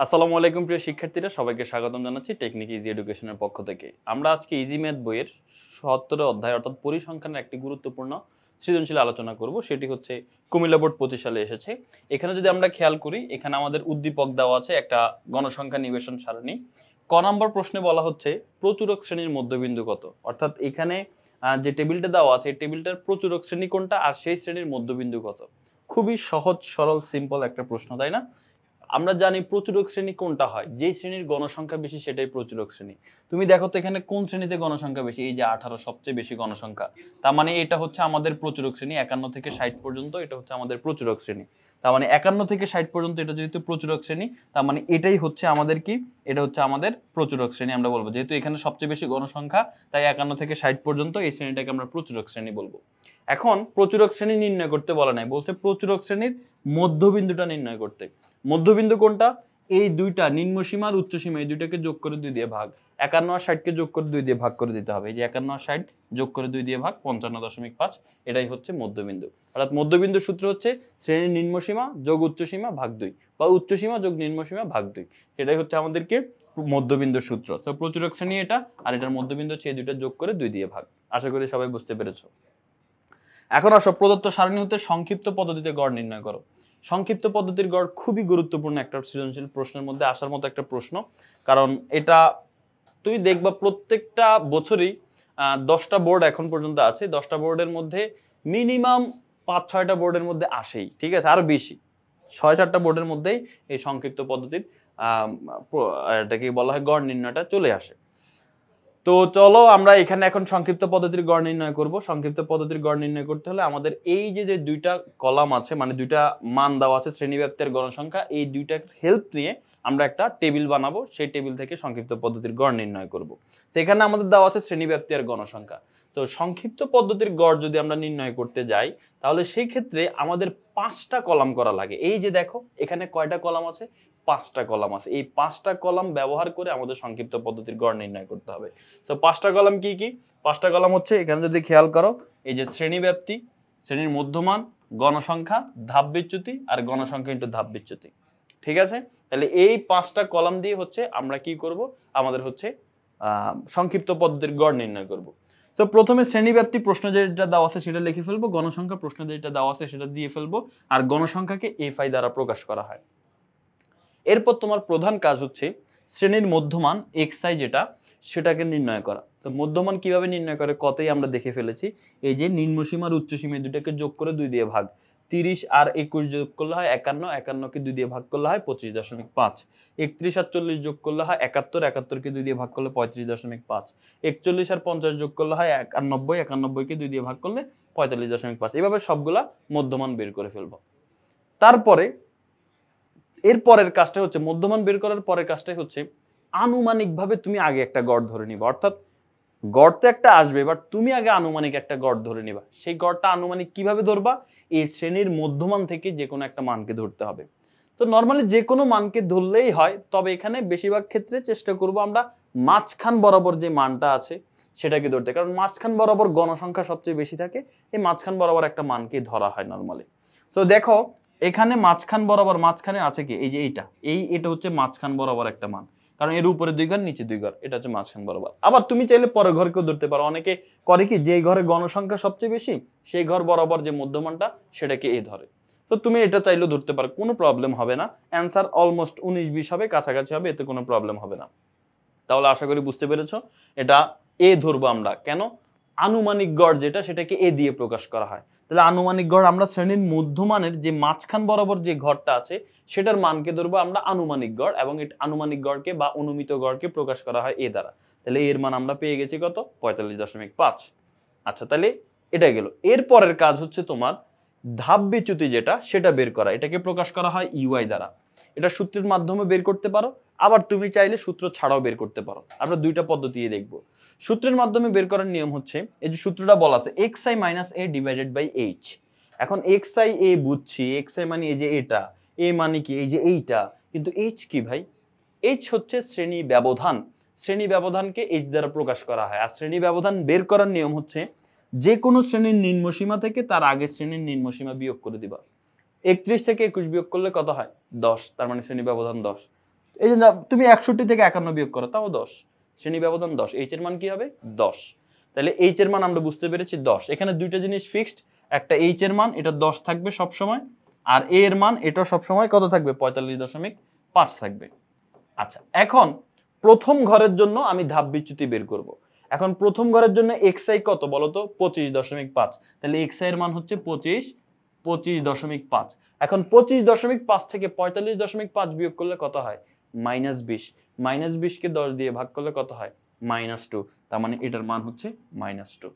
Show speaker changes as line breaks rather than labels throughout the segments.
আসসালামু আলাইকুম প্রিয় শিক্ষার্থীরা, সবাইকে স্বাগতম জানাচ্ছি টেকনিক ইজি এডুকেশনের পক্ষ থেকে। আমরা আজকে ইজি ম্যাথ বইয়ের ৭০ অধ্যায় অর্থাৎ পরিসংখ্যানের একটি গুরুত্বপূর্ণ সৃজনশীল আলোচনা করব। সেটি হচ্ছে কুমিল্লা বোর্ড ২৫ সালে এসেছে। এখানে যদি আমরা খেয়াল করি, এখানে আমাদের উদ্দীপক দেওয়া আছে একটা গণসংখ্যা নিবেশন সারণী। ক নম্বর প্রশ্নে বলা হচ্ছে প্রচুরক শ্রেণীর মধ্যবিন্দু কত? অর্থাৎ এখানে যে টেবিলটা দেওয়া আছে এই টেবিলটার প্রচুরক শ্রেণী কোনটা আর সেই শ্রেণীর মধ্যবিন্দু কত? খুবই সহজ সরল সিম্পল একটা প্রশ্ন, তাই না? আমরা জানি প্রচুরক শ্রেণী কোনটা হয়, যেই শ্রেণীর গণসংখ্যা বেশি সেটাই প্রচুরক শ্রেণী। তুমি দেখো তো এখানে কোন শ্রেণীতে গণসংখ্যা বেশি? এই যে 18 সবচেয়ে বেশি গণসংখ্যা। তার মানে এটা হচ্ছে আমাদের প্রচুরক শ্রেণী। 51 থেকে 60 পর্যন্ত এটা হচ্ছে আমাদের প্রচুরক শ্রেণী। তার মানে 51 থেকে 60 পর্যন্ত এটা যেহেতু প্রচুরক শ্রেণী, তার মানে এটাই হচ্ছে আমাদের কি? এটা হচ্ছে আমাদের প্রচুরক শ্রেণী আমরা বলবো। যেহেতু এখানে সবচেয়ে বেশি গণসংখ্যা, তাই 51 থেকে 60 পর্যন্ত এই শ্রেণীটাকে আমরা প্রচুরক শ্রেণী বলবো। এখন প্রচুরক শ্রেণী নির্ণয় করতে বলা নাই, বলছে প্রচুরক শ্রেণীর মধ্যবিন্দুটা নির্ণয় করতে। মধ্যবিন্দু কোনটা? এই দুইটা নিম্নসীমা আর উচ্চসীমা, এই দুইটাকে যোগ করে 2 দিয়ে ভাগ। 51 আর 60 কে যোগ করে 2 দিয়ে ভাগ করে দিতে হবে। এই যে 51 আর 60 যোগ করে 2 দিয়ে ভাগ 55.5, এটাই হচ্ছে মধ্যবিন্দু। অর্থাৎ মধ্যবিন্দুর সূত্র হচ্ছে শ্রেণীর নিম্নসীমা যোগ উচ্চসীমা ভাগ 2 বা উচ্চসীমা যোগ নিম্নসীমা ভাগ 2। এটাই হচ্ছে আমাদেরকে মধ্যবিন্দুর সূত্র। তো প্রচুরক শ্রেণী এটা, আর এটার মধ্যবিন্দু হচ্ছে এই দুইটা যোগ করে 2 দিয়ে ভাগ। আশা করি সবাই বুঝতে পেরেছো। এখন আসো, প্রদত্ত সারণী হতে সংক্ষিপ্ত পদ্ধতিতে গড় নির্ণয় করো। সংক্ষিপ্ত পদ্ধতির গড় খুবই গুরুত্বপূর্ণ একটা সৃজনশীল প্রশ্নের মধ্যে আসার মতো একটা প্রশ্ন। কারণ এটা তুমি দেখবা প্রত্যেকটা বছরই 10টা বোর্ড এখন পর্যন্ত আছে। 10টা বোর্ডের মধ্যে মিনিমাম 5-6টা বোর্ডের মধ্যে আসেই, ঠিক আছে, আরো বেশি 6-7টা বোর্ডের মধ্যেই এই সংক্ষিপ্ত পদ্ধতির এটাকে বলা হয় গড় নির্ণয়টা চলে আসে। তো চলো আমরা এখানে এখন সংক্ষিপ্ত পদ্ধতির গড় নির্ণয় করব। সংক্ষিপ্ত পদ্ধতির গড় নির্ণয় করতে হলে আমাদের এই যে দুইটা কলাম আছে, মানে দুইটা মান দেওয়া আছে শ্রেণীব্যাপ্তি আর গণসংখ্যা, এই দুইটার হেল্প নিয়ে আমরা একটা টেবিল বানাবো। সেই টেবিল থেকে সংক্ষিপ্ত পদ্ধতির গড় নির্ণয় করব। তো এখানে আমাদের দেওয়া আছে শ্রেণীব্যাপ্তি আর গণসংখ্যা। তো সংক্ষিপ্ত পদ্ধতির গড় যদি আমরা নির্ণয় করতে যাই, তাহলে সেই ক্ষেত্রে আমাদের 5টা কলাম করা লাগে। এই যে দেখো এখানে কয়টা কলাম আছে? 5টা কলাম আছে। এই 5টা কলাম ব্যবহার করে আমাদের সংক্ষিপ্ত পদ্ধতির গড় নির্ণয় করতে হবে। তো 5টা কলাম কি কি? 5টা কলাম হচ্ছে, এখানে যদি খেয়াল করো, এই যে শ্রেণীব্যাপ্তি, শ্রেণীর মধ্যমান, গণসংখ্যা, ধাপ বিচ্যুতি আর গণসংখ্যা ইনটু ধাপ বিচ্যুতি। ঠিক আছে? তাহলে এই 5টা কলাম দিয়ে হচ্ছে আমরা কি করব? আমাদের হচ্ছে সংক্ষিপ্ত পদ্ধতির গড় নির্ণয় করব। তো প্রথমে শ্রেণীব্যাপ্তি প্রশ্ন যেটা দেওয়া আছে সেটা লিখে ফেলবো, গণসংখ্যা প্রশ্ন যেটা দেওয়া আছে সেটা দিয়ে ফেলবো, আর গণসংখ্যাকে এফআই দ্বারা প্রকাশ করা হয়। এরপর তোমার প্রধান কাজ হচ্ছে শ্রেণীর মধ্যমান এক্সআই যেটা, সেটাকে নির্ণয় করা। তো মধ্যমান কিভাবে নির্ণয় করে কতই আমরা দেখে ফেলেছি। এই যে নিম্নসীমা আর উচ্চসীমা দুটাকে যোগ করে 2 দিয়ে ভাগ। 30 আর 21 যোগ করলে হয় 51, 51কে 2 দিয়ে ভাগ করলে হয় 25.5। 31 আর 40 যোগ করলে হয় 71, 71কে 2 দিয়ে ভাগ করলে 35.5। 41 আর 50 যোগ করলে হয় 91, 91কে 2 দিয়ে ভাগ করলে 45.5। এইভাবে সবগুলা মধ্যমান বের করে ফেলবো। তারপরে এর পরের কাজটা হচ্ছে, মধ্যমান বের করার পরের কাজটাই হচ্ছে আনুমানিকভাবে তুমি আগে একটা গড় ধরে নিবা। অর্থাৎ গড় তো একটা আসবে, বাট তুমি আগে আনুমানিক একটা গড় ধরে নিবা। সেই গড়টা আনুমানিক কিভাবে ধরবা? এই শ্রেণীর মধ্যমান থেকে যে কোনো একটা মানকে ধরতে হবে। তো নরমালি যে কোনো মানকে ধরলেই হয়, তবে এখানে বেশিরভাগ ক্ষেত্রে চেষ্টা করব আমরা মাঝখান বরাবর যে মানটা আছে সেটাকে ধরতে, কারণ মাঝখান বরাবর গণসংখ্যা সবচেয়ে বেশি থাকে। এই মাঝখান বরাবর একটা মানকে ধরা হয় নরমালি। সো দেখো এখানে মাঝখান বরাবর, মাঝখানে আছে কি? এই যে এটা হচ্ছে মাঝখান বরাবর একটা মান, কারণ এর উপরে 2 ঘর নিচে 2 ঘর, এটা হচ্ছে মাঝখান বরাবর। আবার তুমি চাইলে পরের ঘরকেও ধরতে পারো। অনেকে করে কি, যে ঘরে গণসংখ্যা সবচেয়ে বেশি সেই ঘর বরাবর যে মধ্যমানটা সেটাকে এ ধরে। তো তুমি এটা চাইলেও ধরতে পারো, কোনো প্রবলেম হবে না। অ্যান্সার অলমোস্ট 19-20 হবে, কাছাকাছি হবে, এতে কোনো প্রবলেম হবে না। তাহলে আশা করি বুঝতে পেরেছো। এটা এ ধরবো আমরা কেন? আনুমানিক গড় যেটা, সেটাকে এ দিয়ে প্রকাশ করা হয়। তাহলে আনুমানিক গড় আমরা শ্রেণীর মধ্যমানের যে মাঝখান বরাবর যে ঘরটা আছে সেটার মানকে ধরবো আমরা আনুমানিক গড়, এবং এটা আনুমানিক গড়কে বা অনুমিত গড়কে প্রকাশ করা হয় এ দ্বারা। তাহলে এর মান আমরা পেয়ে গেছি কত? 45.5। আচ্ছা, তাহলে এটা গেল। এর পরের কাজ হচ্ছে তোমার ধাপ বিচ্যুতি যেটা, সেটা বের করা। এটাকে প্রকাশ করা হয় ইউআই দ্বারা। এটা সূত্রের মাধ্যমে বের করতে পারো, আবার তুমি চাইলে সূত্র ছাড়াও বের করতে পারো। আমরা দুইটা পদ্ধতি দেখব। সূত্রের মাধ্যমে বের করার নিয়ম হচ্ছে, এই যে সূত্রটা বলা আছে xi - a divided by h। এখন xi a বুঝছি, xi মানে এই যে এটা, a মানে কি এই যে এইটা, কিন্তু h কি ভাই? h হচ্ছে শ্রেণী ব্যবধান। শ্রেণী ব্যবধানকে h দ্বারা প্রকাশ করা হয়। আর শ্রেণী ব্যবধান বের করার নিয়ম হচ্ছে যে কোনো শ্রেণীর নিম্নসীমা থেকে তার আগের শ্রেণীর নিম্নসীমা বিয়োগ করে দিবা। 31 থেকে 21 বিয়োগ করলে কত হয়? 10। তার মানে শ্রেণী ব্যবধান 10। এই যে তুমি 61 থেকে 51 বিয়োগ করো, তাও 10, শ্রেণী ব্যবধান 10, এইচ এর মান কি হবে 10। তাহলে এইচ এর মান আমরা বুঝতে পেরেছি 10। এখানে দুইটা জিনিস ফিক্সড, একটা এইচ এর মান এটা 10 থাকবে সব সময়, আর এ এর মান এটা সব সময় কত থাকবে 45.5 থাকবে। আচ্ছা, এখন প্রথম ঘরের জন্য আমি ধাপ বিচ্যুতি বের করব। এখন প্রথম ঘরের জন্য xi কত বলো তো 25.5, তাহলে xi এর মান হচ্ছে 25.5। এখন 25.5 থেকে 45.5 বিয়োগ করলে কত হয় -20, -20 কে 10 দিয়ে ভাগ করলে কত হয় -2, তার মানে এটার মান হচ্ছে -2।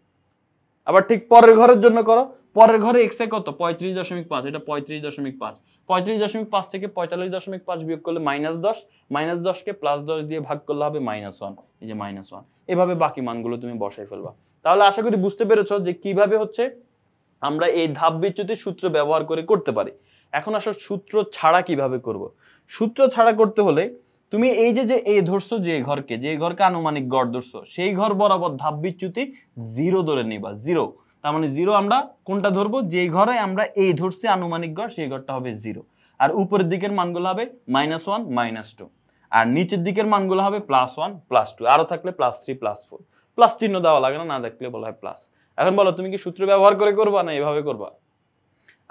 আবার ঠিক পরের ঘরের জন্য করো, পরের ঘরে xi কত 35.5, এটা 35.5, 35.5 থেকে 45.5 বিয়োগ করলে -10, -10 কে +10 দিয়ে ভাগ করলে হবে -1, এই যে -1। এভাবে বাকি মানগুলো তুমি বসাই ফেলবা। তাহলে আশা করি বুঝতে পেরেছো যে কিভাবে হচ্ছে আমরা এই ধাপ বিচ্যুতির সূত্র ব্যবহার করে করতে পারি। এখন আসো সূত্র ছাড়া কিভাবে করব। সূত্র ছাড়া করতে হলে তুমি এই যে এ ধরছো, যে ঘরকে আনুমানিক গড় ধরছো, সেই ঘর বরাবর ধাপ বিচ্যুতি 0 ধরে নিবা, 0। তার মানে 0 আমরা কোনটা ধরবো, যে ঘরে আমরা এই ধরছি আনুমানিক গড়, সেই ঘরটা হবে 0। আর উপরের দিকের মানগুলো হবে -1, -2, আর নিচের দিকের মানগুলো হবে +1, +2, আরো থাকলে +3, +4। প্লাস চিহ্ন দেওয়া লাগে না, না দেখলে বলা হয় প্লাস। এখন বলো তুমি কি সূত্র ব্যবহার করে করবা না এভাবে করবা?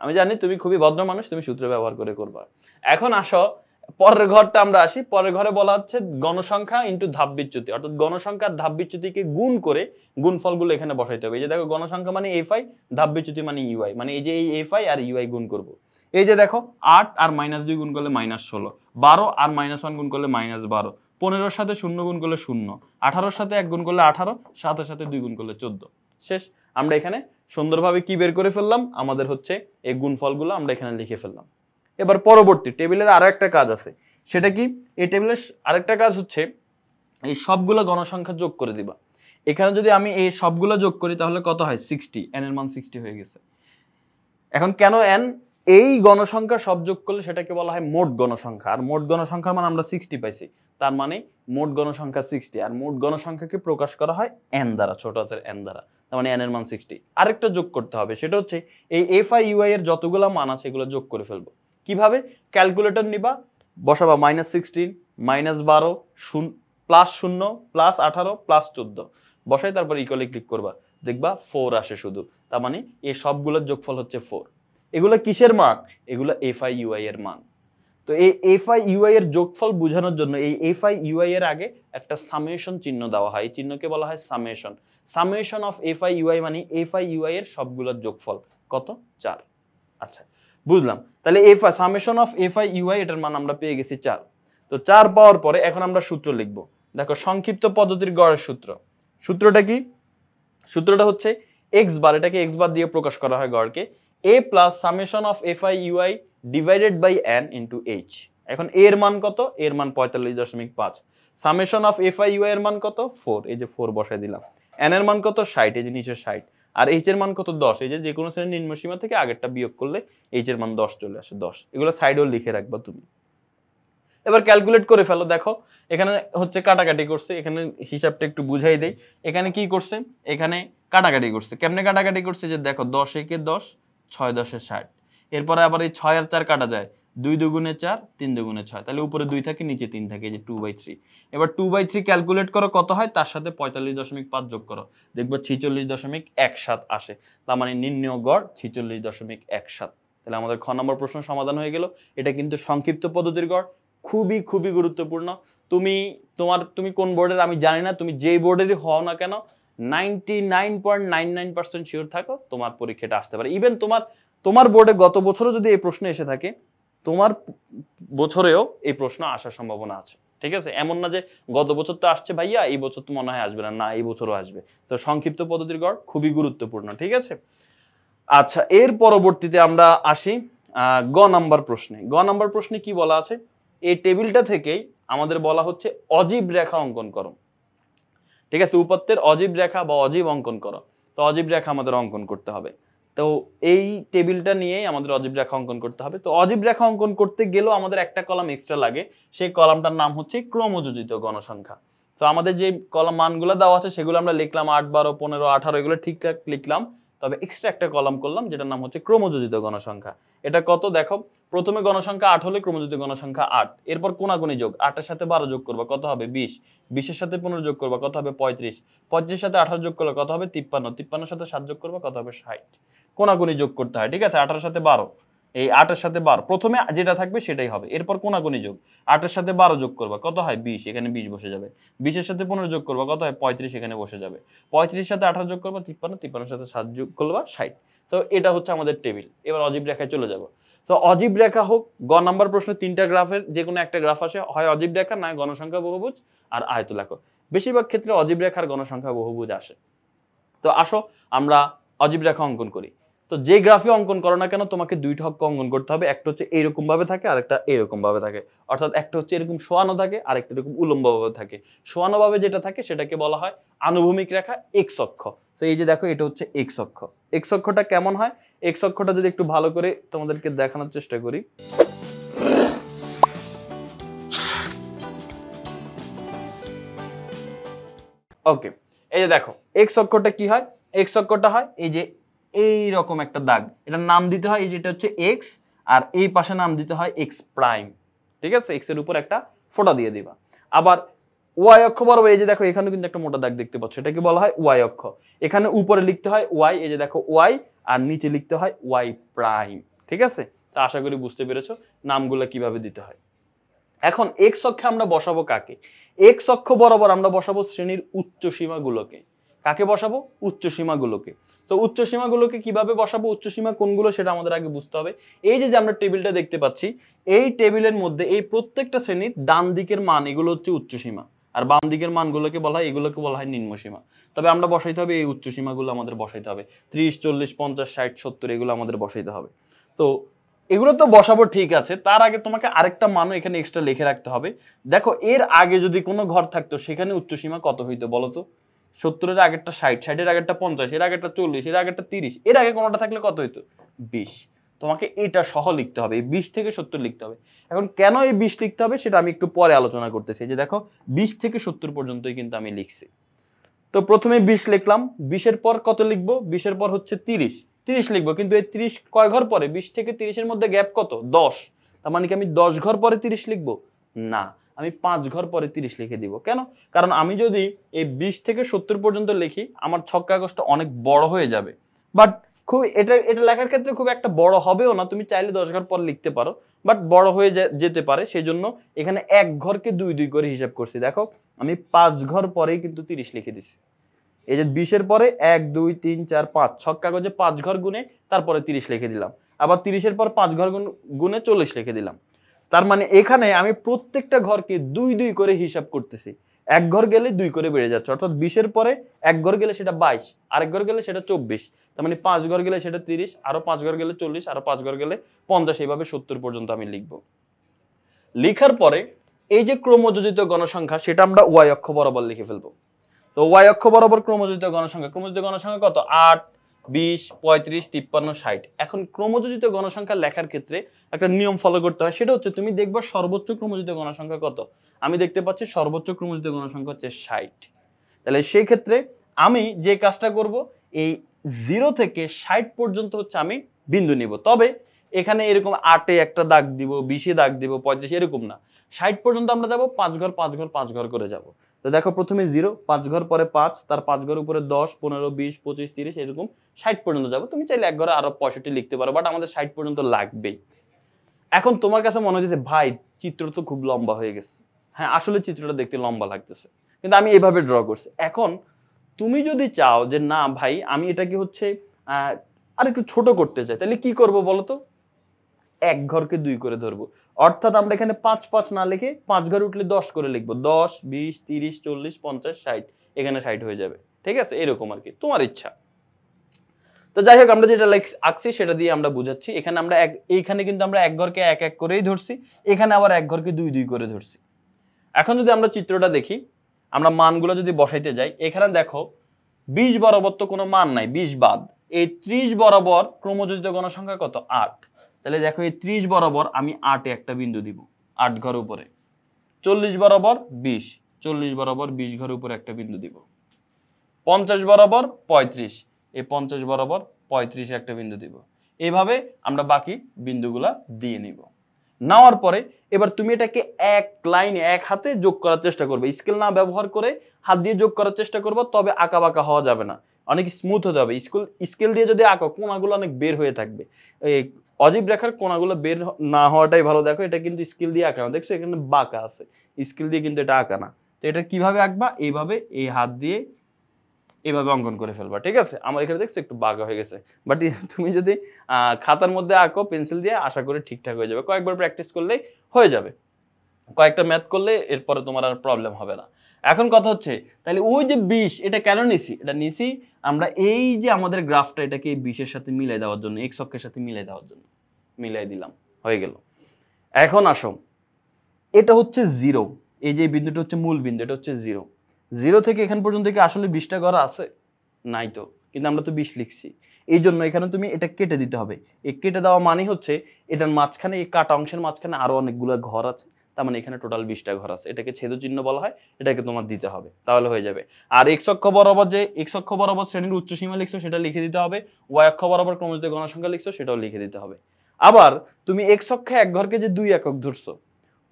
আমি জানি তুমি খুবই ভদ্র মানুষ, তুমি সূত্র ব্যবহার করে করবা। এখন আসো পরের ঘরটা আমরা আসি। পরের ঘরে বলা হচ্ছে গণসংখ্যা ইনটু ধাপ বিচ্যুতি, অর্থাৎ গণসংখ্যার ধাপ বিচ্যুতিকে গুণ করে গুণফলগুলো এখানে বসাইতে হবে। এই যে দেখো গণসংখ্যা মানে fi, ধাপ বিচ্যুতি মানে ui, মানে এই যে এই fi আর ui গুণ করব। এই যে দেখো 8 আর -2 গুণ করলে -16, 12 আর -1 গুণ করলে -12, 15 সাথে 0 গুণ করলে 0, 18 সাথে 1 গুণ করলে 18, 7 সাথে 2 গুণ করলে 14। শেষ। আমরা এখানে সুন্দরভাবে কি বের করে ফেললাম, আমাদের হচ্ছে এই গুণফলগুলো আমরা এখানে লিখে ফেললাম। এবার পরবর্তী টেবিলের আরো একটা কাজ আছে, সেটা কি, এই টেবিলের আরেকটা কাজ হচ্ছে এই সবগুলো গণসংখ্যা যোগ করে দিবা। এখানে যদি আমি এই সবগুলো যোগ করি তাহলে কত হয় 60, n এর মান 60 হয়ে গেছে। এখন কেন n, এই গণসংখ্যা সব যোগ করলে সেটাকে বলা হয় মোট গণসংখ্যা, আর মোট গণসংখ্যার মান আমরা 60 পাইছি, তার মানে মোট গণসংখ্যা 60। আর মোট গণসংখ্যাকে প্রকাশ করা হয় n দ্বারা, ছোট হাতের n দ্বারা, তার মানে n এর মান 60। আরেকটা যোগ করতে হবে, সেটা হচ্ছে এই fi ui এর যতগুলো মান আছে এগুলো যোগ করে ফেলবো। কিভাবে, ক্যালকুলেটর নিবা, বসাবা -16, -12, +0, +18, +14, বসাই তারপর ইকুয়ালি ক্লিক করবা, দেখবা 4 আসে শুধু, তার মানে এই সবগুলোর যোগফল হচ্ছে 4। এগুলো কিসের মান, এগুলো fi ui এর মান। তো এই fi ui এর যোগফল বোঝানোর জন্য এই fi ui এর আগে একটা সামেশন চিহ্ন দেওয়া হয়, এই চিহ্নকে বলা হয় summation. Summation of fi ui মানে fi ui এর সবগুলোর যোগফল কত 4। আচ্ছা বুঝলাম, তাহলে সামেশন অফ fi ui এটার মান আমরা পেয়ে গেছি 4। তো 4 পাওয়ার পরে এখন আমরা সূত্র লিখব। দেখো সংক্ষিপ্ত পদ্ধতির গড়ের সূত্র, সূত্রটা কি, সূত্রটা হচ্ছে x বার, এটাকে x বার দিয়ে প্রকাশ করা হয় গড়কে, a plus summation of fi ui divided by n into h। এখন a এর মান কত, এর মান 45.5, সামেশন অফ fi ui এর মান কত 4, এই যে 4 বসাই দিলাম, n এর মান কত 60, এই যে নিচে 60, আর h এর মান কত 10, এই যে কোনো শ্রেণীর নিম্ন সীমা থেকে আগেরটা বিয়োগ করলে h এর মান 10 চলে আসে, 10। এগুলো সাইডেও লিখে রাখবা তুমি। এবার ক্যালকুলেট করে ফেলো, দেখো এখানে হচ্ছে কাটাকাটি করছে, এখানে হিসাবটা একটু বুঝাই দেই। এখানে কি করছে, এখানে কাটাকাটি করছে, কেমনে কাটাকাটি করছে, যে দেখো 10 একে 10, 6 10 60, এরপরে আবার এই 6 আর 4 কাটা যায়, 2 দুগুণে 4, 3 দুগুণে 6, তাহলে উপরে 2 থাকে নিচে 3 থাকে, এই যে 2/3। এবার 2/3 ক্যালকুলেট করো কত হয়, তার সাথে 45.5 যোগ করো, দেখবো 46.17 আসে, তার মানে নির্ণয় গড় 46.17। তাহলে আমাদের খ নম্বর প্রশ্ন সমাধান হয়ে গেল। এটা কিন্তু সংক্ষিপ্ত পদ্ধতির গড়, খুবই খুবই গুরুত্বপূর্ণ। তুমি কোন বোর্ডের আমি জানি না, তুমি যেই বোর্ডেরই হও না কেন 99.99% শিওর থাকো তোমার পরীক্ষাটা আসতে পারে। ইভেন তোমার বোর্ডে গত বছরও যদি এই প্রশ্ন এসে থাকে, তোমার বছরেও এই প্রশ্ন আসার সম্ভাবনা আছে। ঠিক আছে, এমন না যে গত বছর তো আসছে ভাইয়া এই বছর তো মনে হয় আসবে না, না এই বছরও আসবে। তো সংক্ষিপ্ত পদ্ধতির গড় খুবই গুরুত্বপূর্ণ। ঠিক আছে, আচ্ছা এর পরবর্তীতে আমরা আসি গ নাম্বার প্রশ্নে। গ নাম্বার প্রশ্নে কি বলা আছে, এই টেবিলটা থেকেই আমাদের বলা হচ্ছে অজীব রেখা অঙ্কন করো। ঠিক আছে, উপাত্তের অজীব রেখা বা অজীব অঙ্কন করো। তো অজীব রেখা আমাদের অঙ্কন করতে হবে, তো এই টেবিলটা নিয়েই আমাদের অজীব রেখা অঙ্কন করতে হবে। তো অজীব রেখা অঙ্কন করতে গেলেও আমাদের একটা কলাম এক্সট্রা লাগে, সেই কলামটার নাম হচ্ছে ক্রমযোজিত গণসংখ্যা। তো আমাদের যে কলাম মানগুলো দেওয়া আছে সেগুলো আমরা লিখলাম 8 12 15 18, এগুলো ঠিকঠাক লিখলাম, তবে এক্সট্রা একটা কলাম করলাম যেটার নাম হচ্ছে ক্রমযোজিত গণসংখ্যা। এটা কত দেখো, প্রথমে গণসংখ্যা 8 হলে ক্রমযোজিত গণসংখ্যা 8, এরপর কোনাকুনি যোগ, 8 এর সাথে 12 যোগ করবা কত হবে 20, 20 এর সাথে 15 যোগ করবা কত হবে 35, 35 এর সাথে 18 যোগ করলে কত হবে 53, 53 এর সাথে 7 যোগ করবা কত হবে 60। কোনাকুনি যোগ করতে হয়, ঠিক আছে? 18 এর সাথে 12, এই 8 এর সাথে 12 প্রথমে যেটা থাকবে সেটাই হবে, এরপর কোনাকুনি যোগ, 8 এর সাথে 12 যোগ করবা কত হয় 20, এখানে 20 বসে যাবে, 20 এর সাথে 15 যোগ করবা কত হয় 35, এখানে বসে যাবে, 35 এর সাথে 18 যোগ করবা 53, 53 এর সাথে 7 যোগ করবা 60। তো এটা হচ্ছে আমাদের টেবিল। এবার অজীব রেখায় চলে যাব। তো অজীব রেখা হোক, গ নাম্বার প্রশ্নে 3টা গ্রাফের যে কোনো একটা গ্রাফ আসে, হয় অজীব রেখা, না গণসংখ্যা বহুভুজ আর আয়তলেখ। বেশিরভাগ ক্ষেত্রে অজীব রেখার গণসংখ্যা বহুভুজ আসে। তো আসো আমরা অজীব রেখা অঙ্কন করি। তো যে গ্রাফে অঙ্কন করো না কেন তোমাকে দুইটা অক্ষ অঙ্কন করতে হবে, একটা হচ্ছে এইরকম ভাবে থাকে আর একটা এরকম ভাবে থাকে, অর্থাৎ একটা হচ্ছে এরকম শোয়ানো থাকে আর একটা এরকম উলম্ব ভাবে থাকে। শোয়ানো ভাবে যেটা থাকে সেটাকে বলা হয় আনুভূমিক রেখা এক্স অক্ষ। তো এই যে দেখো এটা হচ্ছে এক্স অক্ষ। এক্স অক্ষটা কেমন হয়, এক্স অক্ষটা যদি একটু ভালো করে তোমাদেরকে দেখানোর চেষ্টা করি। ওকে, এই যে দেখো এক্স অক্ষটা কি হয়, এক্স অক্ষটা হয় এই যে এইরকম একটা দাগ, এটার নাম দিতে হয় এই যেটা হচ্ছে এক্স, আর এই পাশে নাম দিতে হয় এক্স প্রাইম, ঠিক আছে? এক্স এর উপর একটা ফোঁটা দিয়ে দিবা। আবার ওয়াই অক্ষ বরাবর এই যে দেখো এখানে কিন্তু একটা মোটা দাগ দেখতে পাচ্ছ, এটাকে বলা হয় ওয়াই অক্ষ। এখানে উপরে লিখতে হয় ওয়াই, এই যে দেখো ওয়াই, আর নিচে লিখতে হয় ওয়াই প্রাইম, ঠিক আছে? তা আশা করি বুঝতে পেরেছো নামগুলো কিভাবে দিতে হয়। এখন এক্স অক্ষে আমরা বসাবো কাকে, এক্স অক্ষ বরাবর আমরা বসাবো শ্রেণীর উচ্চ সীমাগুলোকে। কাকে বসাবো, উচ্চ সীমাগুলোকে। তো উচ্চ সীমাগুলোকে কিভাবে বসাবো, উচ্চ সীমা কোনগুলো সেটা আমাদের আগে বুঝতে হবে। এই যে আমরা টেবিলটা দেখতে পাচ্ছি, এই টেবিলের মধ্যে এই প্রত্যেকটা শ্রেণীর ডান দিকের মান এগুলো হচ্ছে উচ্চ সীমা, আর বাম দিকের মানগুলোকে বলা হয়, এগুলোকে বলা হয় নিম্ন সীমা। তবে আমরা বসাইতে হবে এই উচ্চ সীমাগুলো আমাদের বসাইতে হবে, 30, 40, 50, 60, 70 এগুলো আমাদের বসাইতে হবে। তো এগুলো তো বসাবো ঠিক আছে, তার আগে তোমাকে আরেকটা মানও এখানে এক্সট্রা লিখে রাখতে হবে। দেখো এর আগে যদি কোনো ঘর থাকতো সেখানে উচ্চসীমা কত হইতো বলো তো? 70 এর আগেরটা 60, 60 এর আগেরটা 50, এর আগেরটা 40, এর আগেরটা 30, এর আগে কোনোটা থাকলে কত হইতো 20। তোমাকে এটা সহ লিখতে হবে, এই 20 থেকে 70 লিখতে হবে। এখন কেন এই 20 লিখতে হবে সেটা আমি একটু পরে আলোচনা করতেছি। এই যে দেখো 20 থেকে 70 পর্যন্তই কিন্তু আমি লিখছি। তো প্রথমে 20 লিখলাম, 20 এর পর কত লিখবো, 20 এর পর হচ্ছে 30, 30 লিখবো, কিন্তু এই 30 কয় ঘর পরে, 20 থেকে 30 এর মধ্যে গ্যাপ কত 10, তার মানে কি আমি 10 ঘর পরে 30 লিখবো? না, আমি 5 ঘর পরে 30 লিখে দিব। কেন? কারণ আমি যদি এই 20 থেকে 70 পর্যন্ত লিখি আমার ছক কাগজটা অনেক বড় হয়ে যাবে, বাট খুব এটা এটা লেখার ক্ষেত্রে খুব একটা বড় হবেও না, তুমি চাইলে 10 ঘর পর লিখতে পারো, বাট বড় হয়ে যেতে পারে, সেই জন্য এখানে এক ঘরকে 2 2 করে হিসাব করছি। দেখো আমি 5 ঘর পরেই কিন্তু 30 লিখে দিছি। এই যে 20 এর পরে 1 2 3 4 5 ছক কাগজে 5 ঘর গুনে তারপরে 30 লিখে দিলাম, আবার 30 এর পর 5 ঘর গুনে 40 লিখে দিলাম। তার মানে এখানে আমি প্রত্যেকটা ঘরকে 2 2 করে হিসাব করতেছি, এক ঘর গেলে 2 করে বেড়ে যাচ্ছে, অর্থাৎ 20 এর পরে এক ঘর গেলে সেটা 22, আরেক ঘর গেলে সেটা 24, তার মানে 5 ঘর গেলে সেটা 30, আরো 5 ঘর গেলে 40, আরো 5 ঘর গেলে 50, এইভাবে 70 পর্যন্ত আমি লিখব। লিখার পরে এই যে ক্রমযোজিত গণসংখ্যা সেটা আমরা ওয়াই অক্ষ বরাবর লিখে ফেলবো। তো ওয়াই অক্ষ বরাবর ক্রমযোজিত গণসংখ্যা, ক্রমযোজিত গণসংখ্যা কত 8, 20, 35, 53, 60। এখন ক্রমযোজিত গণসংখ্যা লেখার ক্ষেত্রে একটা নিয়ম ফলো করতে হয়, সেটা হচ্ছে তুমি দেখবা সর্বোচ্চ ক্রমযোজিত গণসংখ্যা কত, আমি দেখতে পাচ্ছি সর্বোচ্চ ক্রমযোজিত গণসংখ্যা হচ্ছে 60। তাহলে সেই ক্ষেত্রে আমি যে কাজটা করব, এই 0 থেকে 60 পর্যন্ত হচ্ছে আমি বিন্দু নিব। তবে এখানে এরকম 8 এ একটা দাগ দিব, 20 এ দাগ দিব, 35 এরকম না, 60 পর্যন্ত আমরা যাব 5 ঘর 5 ঘর 5 ঘর করে যাব। তো দেখো প্রথমে 0, 5 ঘর পরে 5, তার 5 ঘর উপরে 10, 15, 20, 25, 30 এরকম 60 পর্যন্ত যাব। তুমি চাইলে এক ঘরে আরো 65 লিখতে পারো, বাট আমাদের 60 পর্যন্ত লাগবেই। এখন তোমার কাছে মনে হচ্ছে ভাই চিত্র তো খুব লম্বা হয়ে গেছে। হ্যাঁ, আসলে চিত্রটা দেখতে লম্বা লাগতেছে, কিন্তু আমি এইভাবে ড্র করছি। এখন তুমি যদি চাও যে না ভাই আমি এটাকে হচ্ছে আর একটু ছোট করতে চাই, তাহলে কি করব বলো তো? এক ঘরকে 2 করে ধরবো, অর্থাৎ আমরা এখানে 5 5 না লিখে 5 ঘর উঠলে 10 করে লিখবো, 10, 20, 30, 40, 50, 60, এখানে 60 হয়ে যাবে, ঠিক আছে? এরকম আর কি, তোমার ইচ্ছা। তো যাই হোক আমরা যেটা আঁকছি সেটা দিয়ে আমরা বুঝাচ্ছি। এখানে আমরা এইখানে কিন্তু আমরা এক ঘরকে এক এক করেই ধরছি, এখানে আবার এক ঘরকে 2 2 করে ধরছি। এখন যদি আমরা চিত্রটা দেখি, আমরা মানগুলো যদি বসাইতে যাই, এখানে দেখো 20 বরাবর তো কোনো মান নাই, 20 বাদ। এই 30 বরাবর ক্রমযোজিত গণসংখ্যা কত 8, তাহলে দেখো এই 30 বরাবর আমি 8 এ একটা বিন্দু দিব, 8 ঘর উপরে। 40 বরাবর 20, 40 বরাবর 20 ঘর উপরে একটা বিন্দু দিব। 50 বরাবর 35, এই 50 বরাবর 35 একটা বিন্দু দিব। এইভাবে আমরা বাকি বিন্দুগুলা দিয়ে নিব। নেওয়ার পরে এবার তুমি এটাকে এক লাইনে এক হাতে যোগ করার চেষ্টা করবে, স্কেল না ব্যবহার করে হাত দিয়ে যোগ করার চেষ্টা করবো, তবে আঁকা বাঁকা হওয়া যাবে না, অনেক স্মুথ হতে হবে। স্কেল দিয়ে যদি আঁকো কোণাগুলো অনেক বের হয়ে থাকবে, এই অজীব রেখার কোণাগুলো বের না হওয়াটাই ভালো। দেখো এটা কিন্তু স্কেল দিয়ে আঁকা না, দেখছো এখানে বাঁকা আছে, স্কেল দিয়ে কিন্তু এটা আঁকা না। তো এটা কিভাবে আঁকবা, এইভাবে এই হাত দিয়ে এইভাবে অঙ্কন করে ফেলবা, ঠিক আছে। আমার এখানে দেখছো একটু বাঁকা হয়ে গেছে, বাট তুমি যদি খাতার মধ্যে আঁকো পেন্সিল দিয়ে, আশা করি ঠিকঠাক হয়ে যাবে। কয়েকবার প্র্যাকটিস করলেই হয়ে যাবে, কয়েকটা ম্যাথ করলে এরপরে তোমার আর প্রবলেম হবে না। এখন কথা হচ্ছে তাহলে ওই যে 20 এটা কেন নিছি, এটা নিছি আমরা এই যে আমাদের গ্রাফটা এটাকে এই 20 এর সাথে মিলাই দেওয়ার জন্য, এক্স অক্ষের সাথে মিলাই দেওয়ার জন্য মিলাই দিলাম, হয়ে গেল। এখন আসো, এটা হচ্ছে 0, এই যে বিন্দুটা হচ্ছে মূল বিন্দু, এটা হচ্ছে 0। 0 থেকে এখান পর্যন্ত কি আসলে 20টা ঘর আছে? নাই তো, কিন্তু আমরা তো 20 লিখছি, এই জন্য এখানে তুমি এটা কেটে দিতে হবে। এই কেটে দেওয়া মানে হচ্ছে এটার মাঝখানে, এই কাটা অংশের মাঝখানে আরো অনেকগুলো ঘর আছে, তার মানে এখানে টোটাল 20টা ঘর আছে। এটাকে ছেদচিহ্ন বলা হয়, এটাকে তোমার দিতে হবে, তাহলে হয়ে যাবে। আর এক্স অক্ষ বরাবর যে এক্স অক্ষ বরাবর শ্রেণীর উচ্চ সীমা লিখছো সেটা লিখে দিতে হবে, ওয়াই অক্ষ বরাবর ক্রমযুক্ত গণসংখ্যা লিখছো সেটাও লিখে দিতে হবে। আবার তুমি এক্স অক্ষে এক ঘরকে যে 2 একক ধরছো,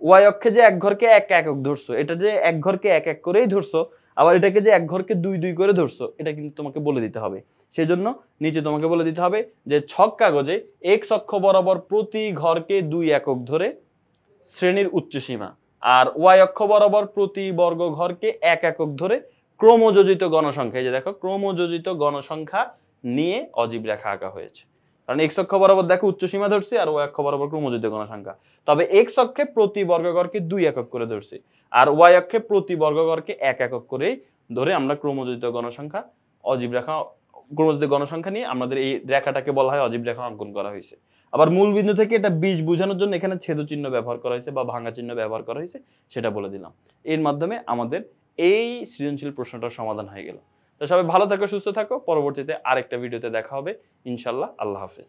ওয়াই অক্ষে যে এক ঘরকে এক একক ধরছো, এটা যে এক ঘরকে এক এক করেই ধরছো, আবার এটাকে যে এক ঘরকে 2 2 করে ধরছো, এটা কিন্তু তোমাকে বলে দিতে হবে। সেজন্য নিচে তোমাকে বলে দিতে হবে যে ছক কাগজে এক্স অক্ষ বরাবর প্রতি ঘরকে 2 একক ধরে শ্রেণীর উচ্চ সীমা, আর ওয়াই অক্ষ বরাবর প্রতি বর্গ ঘরকে 1 একক ধরে ক্রমযোজিত গণসংখ্যা, এই যে দেখো ক্রমযোজিত গণসংখ্যা নিয়ে অজীব রেখা আঁকা হয়েছে। কারণ এক্স অক্ষ বরাবর দেখো উচ্চ সীমা ধরছি, আর ওয়াই অক্ষ বরাবর ক্রমযোজিত গণসংখ্যা। তবে এক্স অক্ষে প্রতি বর্গঘরকে 2 একক করে ধরছি, আর ওয়াই অক্ষে প্রতি বর্গঘরকে 1 একক করে ধরে আমরা ক্রমযোজিত গণসংখ্যা, অজীব রেখা, ক্রমযোজিত গণসংখ্যা নিয়ে আমাদের এই রেখাটাকে বলা হয় অজীব রেখা অঙ্কন করা হয়েছে। আবার মূল বিন্দু থেকে এটা 20 বোঝানোর জন্য এখানে ছেদ চিহ্ন ব্যবহার করা হয়েছে বা ভাঙা চিহ্ন ব্যবহার করা হয়েছে, সেটা বলে দিলাম। এর মাধ্যমে আমাদের এই সৃজনশীল প্রশ্নটার সমাধান হয়ে গেল। তো সবাই ভালো থাকো, সুস্থ থাকো, পরবর্তীতে আরেকটা ভিডিওতে দেখা হবে ইনশাআল্লাহ। আল্লাহ হাফেজ।